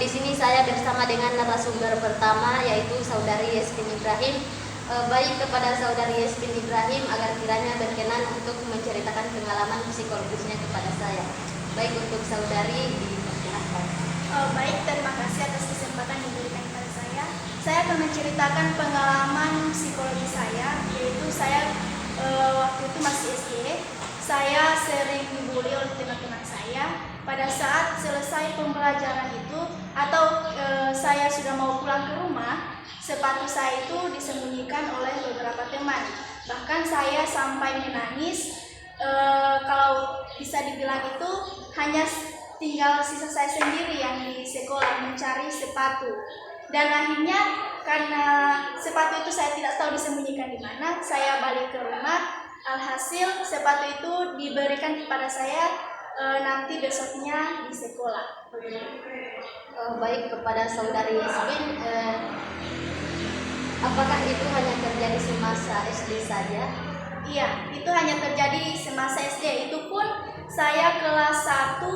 di sini saya bersama dengan narasumber pertama yaitu Saudari Yasmin Ibrahim. Baik kepada Saudari Yasmin Ibrahim agar kiranya berkenan untuk menceritakan pengalaman psikologisnya kepada saya. Baik, untuk Saudari dipersilahkan. Baik, terima kasih atas kesempatan yang diberikan kepada saya. Saya akan menceritakan pengalaman psikologi saya, yaitu saya waktu itu masih SD. Saya sering dibully oleh teman-teman saya. Pada saat selesai pembelajaran itu, atau saya sudah mau pulang ke rumah, sepatu saya itu disembunyikan oleh beberapa teman. Bahkan saya sampai menangis. Kalau bisa dibilang itu hanya tinggal sisa saya sendiri yang di sekolah mencari sepatu. Dan akhirnya karena sepatu itu saya tidak tahu disembunyikan di mana, saya balik ke rumah. Alhasil sepatu itu diberikan kepada saya nanti besoknya di sekolah. Baik, kepada Saudari Yasmin, apakah itu hanya terjadi semasa SD saja? Iya, itu hanya terjadi semasa SD. Itu pun saya kelas 1,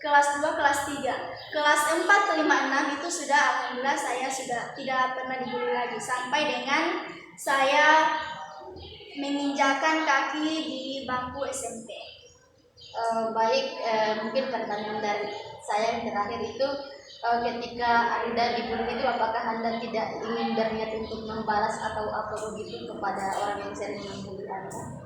kelas 2, kelas 3. Kelas 4, 5, 6 itu sudah alhamdulillah saya sudah tidak pernah dibully lagi. Sampai dengan saya menginjakan kaki di bangku SMP. Baik, mungkin pertanyaan dari saya yang terakhir itu, ketika Anda dibully itu apakah Anda tidak ingin berniat untuk membalas atau apa begitu kepada orang yang sering membully Anda?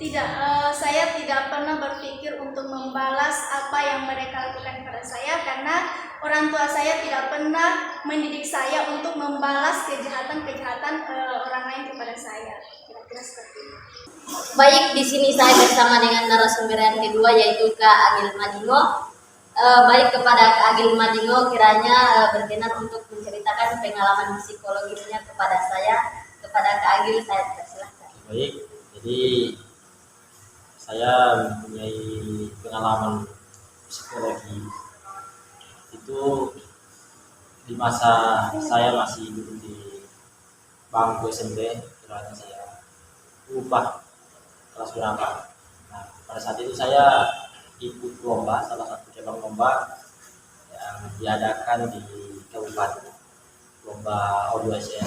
Tidak, saya tidak pernah berpikir untuk membalas apa yang mereka lakukan kepada saya, karena orang tua saya tidak pernah mendidik saya untuk membalas kejahatan-kejahatan orang lain kepada saya. Kira-kira seperti itu. Baik, di sini saya bersama dengan narasumber yang kedua yaitu Kak Agil Madingo. Baik, kepada Kak Agil Madingo kiranya berkenan untuk menceritakan pengalaman psikologisnya kepada saya. Kepada Kak Agil saya persilahkan. Baik, jadi saya mempunyai pengalaman psikologi itu di masa saya masih duduk di bangku SMP. Kiranya saya lupa kelas berapa. Nah, pada saat itu saya ikut lomba, salah satu cabang lomba yang diadakan di kabupaten, lomba O2SM.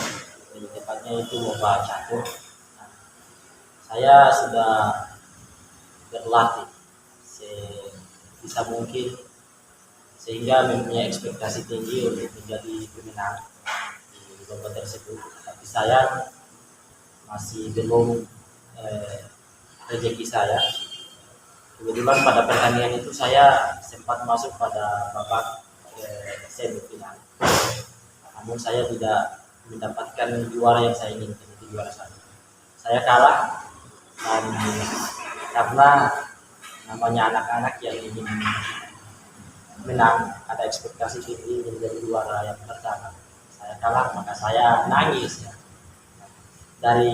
Jadi tepatnya itu lomba catur. Nah, saya sudah berlatih sebisa mungkin sehingga mempunyai ekspektasi tinggi untuk menjadi pemenang di lomba tersebut. Tapi saya masih belum rezeki saya. Kebetulan pada pertandingan itu saya sempat masuk pada babak semifinal. Namun saya tidak mendapatkan juara yang saya inginkan, itu juara satu. Saya kalah, dan karena namanya anak-anak yang ingin menang, ada ekspektasi tinggi menjadi juara yang pertama. Saya kalah, maka saya nangis. Ya. Dari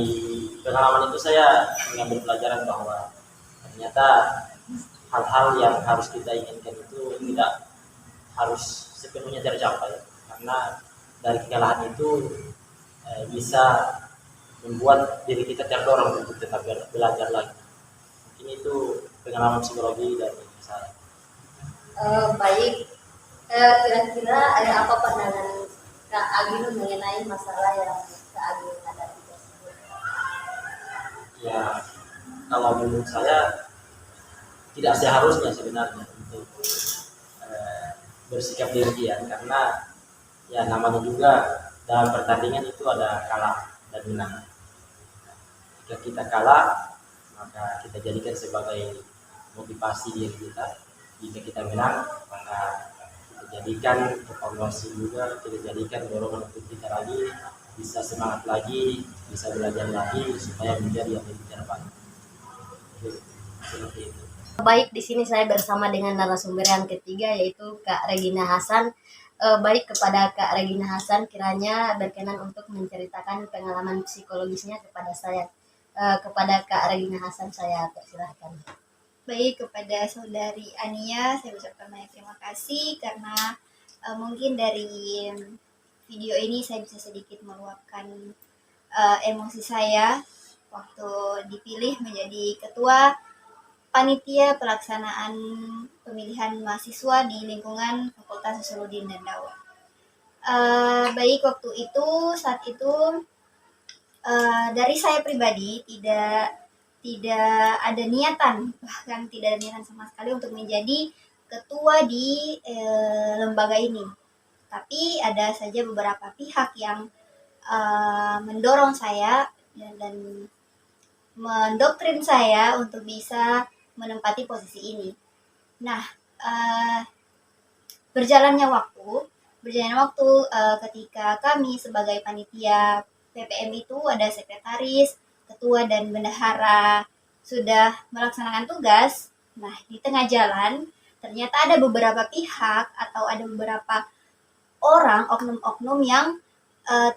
pengalaman itu saya mengambil pelajaran bahwa ternyata hal-hal yang harus kita inginkan itu tidak harus sepenuhnya tercapai, karena dari kekalahan itu bisa membuat diri kita terdorong untuk tetap belajar lagi. Mungkin itu pengalaman psikologi dari saya. Baik, kira-kira apa pandangan Kak Agil mengenai masalah yang Kak Agil hadapi tersebut? Ya, kalau menurut saya tidak seharusnya sebenarnya untuk bersikap demikian, karena ya namanya juga dalam pertandingan itu ada kalah dan menang. Jika kita kalah, maka kita jadikan sebagai motivasi diri kita. Jika kita menang, maka kita jadikan evaluasi juga, kita jadikan dorongan untuk kita lagi bisa semangat lagi, bisa belajar lagi supaya menjadi yang lebih terbaik. Seperti itu. Baik, di sini saya bersama dengan narasumber yang ketiga yaitu Kak Regina Hasan. Baik, kepada Kak Regina Hasan kiranya berkenan untuk menceritakan pengalaman psikologisnya kepada saya. Kepada Kak Regina Hasan saya persilahkan. Baik, kepada Saudari Ania saya ucapkan banyak terima kasih karena mungkin dari video ini saya bisa sedikit meluapkan emosi saya waktu dipilih menjadi ketua panitia pelaksanaan pemilihan mahasiswa di lingkungan Fakultas Sosologi dan Dakwah. Baik waktu itu, saat itu dari saya pribadi tidak ada niatan, bahkan tidak ada niatan sama sekali untuk menjadi ketua di lembaga ini. Tapi ada saja beberapa pihak yang mendorong saya dan mendoktrin saya untuk bisa menempati posisi ini. Nah, berjalannya waktu ketika kami sebagai panitia PPM itu ada sekretaris, ketua dan bendahara sudah melaksanakan tugas. Nah, di tengah jalan ternyata ada beberapa pihak atau ada beberapa orang, oknum-oknum yang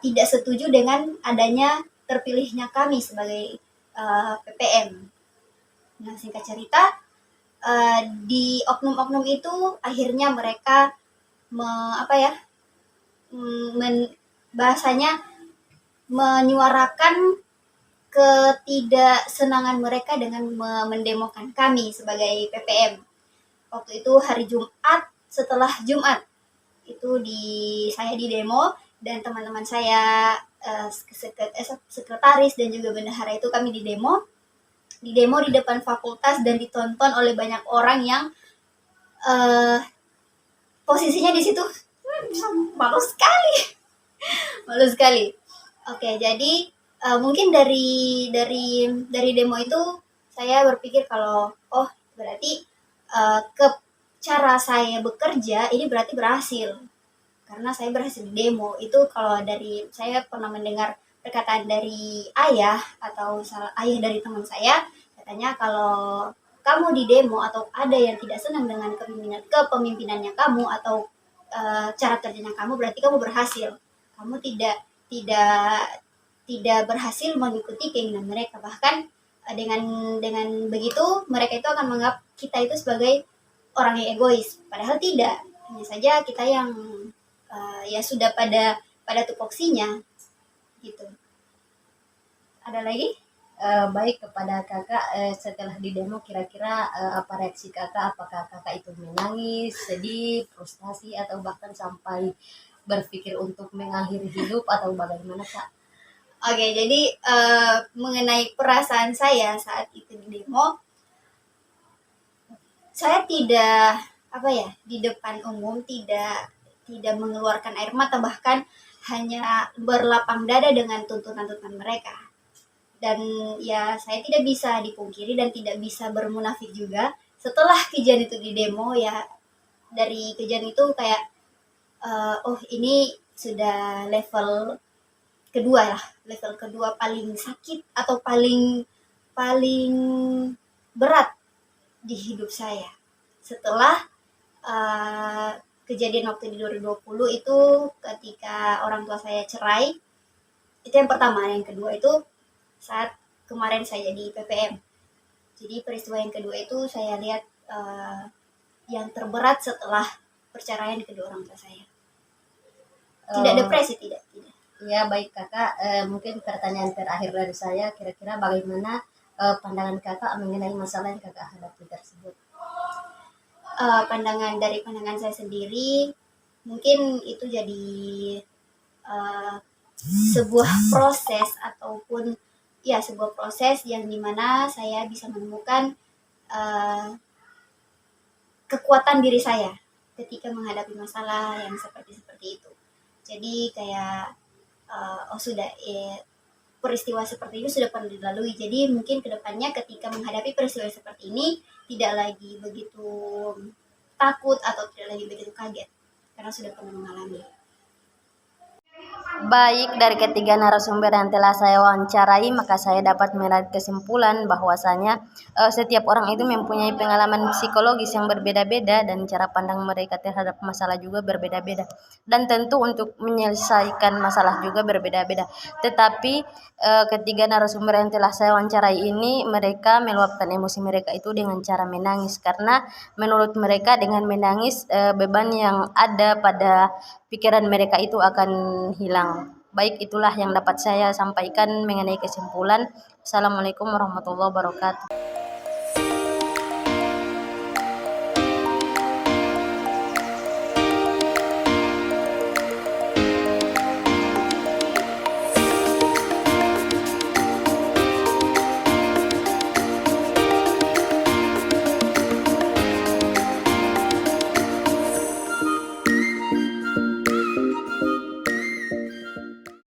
tidak setuju dengan adanya terpilihnya kami sebagai PPM. Nah, singkat cerita, di oknum-oknum itu akhirnya mereka bahasanya menyuarakan ketidaksenangan mereka dengan mendemokan kami sebagai PPM. Waktu itu hari Jumat, setelah Jumat itu saya di demo dan teman-teman saya sekretaris dan juga bendahara itu kami di demo di depan fakultas dan ditonton oleh banyak orang yang posisinya di situ malu sekali. Oke, jadi mungkin dari demo itu saya berpikir kalau berarti cara saya bekerja ini berarti berhasil karena saya berhasil di demo. Itu kalau dari saya pernah mendengar perkataan dari ayah atau ayah dari teman saya, katanya kalau kamu di demo atau ada yang tidak senang dengan kepemimpinannya kamu atau cara kerjanya kamu, berarti kamu berhasil. Kamu tidak berhasil mengikuti keinginan mereka. Bahkan dengan begitu mereka itu akan menganggap kita itu sebagai orang yang egois, padahal tidak. Hanya saja kita yang ya sudah pada tupoksinya gitu. Ada lagi? Baik, kepada kakak setelah di demo kira-kira apa reaksi kakak? Apakah kakak itu menangis, sedih, frustasi, atau bahkan sampai berpikir untuk mengakhiri hidup atau bagaimana kak? Oke, jadi mengenai perasaan saya saat itu di demo, saya tidak di depan umum tidak mengeluarkan air mata, bahkan hanya berlapang dada dengan tuntutan-tuntutan mereka. Dan ya saya tidak bisa dipungkiri dan tidak bisa bermunafik juga. Setelah kejadian itu di demo, ya dari kejadian itu kayak ini sudah level kedua paling sakit atau paling berat di hidup saya. Setelah kejadian waktu di 2020 itu ketika orang tua saya cerai, itu yang pertama. Yang kedua itu saat kemarin saya jadi PPM. Jadi peristiwa yang kedua itu saya lihat yang terberat setelah perceraian kedua orang tua saya. Tidak depresi, tidak. Ya, baik kakak, mungkin pertanyaan terakhir dari saya, kira-kira bagaimana pandangan kakak mengenai masalah yang kakak hadapi tersebut? Pandangan saya sendiri, mungkin itu jadi sebuah proses ataupun sebuah proses yang dimana saya bisa menemukan kekuatan diri saya ketika menghadapi masalah yang seperti itu. Jadi kayak peristiwa seperti ini sudah pernah dilalui. Jadi mungkin kedepannya ketika menghadapi peristiwa seperti ini tidak lagi begitu takut atau tidak lagi begitu kaget karena sudah pernah mengalami. Baik, dari ketiga narasumber yang telah saya wawancarai, maka saya dapat menarik kesimpulan bahwasanya setiap orang itu mempunyai pengalaman psikologis yang berbeda-beda dan cara pandang mereka terhadap masalah juga berbeda-beda. Dan tentu untuk menyelesaikan masalah juga berbeda-beda. Tetapi ketiga narasumber yang telah saya wawancarai ini, mereka meluapkan emosi mereka itu dengan cara menangis. Karena menurut mereka dengan menangis beban yang ada pada pikiran mereka itu akan hilang. Baik, itulah yang dapat saya sampaikan mengenai kesimpulan. Assalamualaikum warahmatullahi wabarakatuh.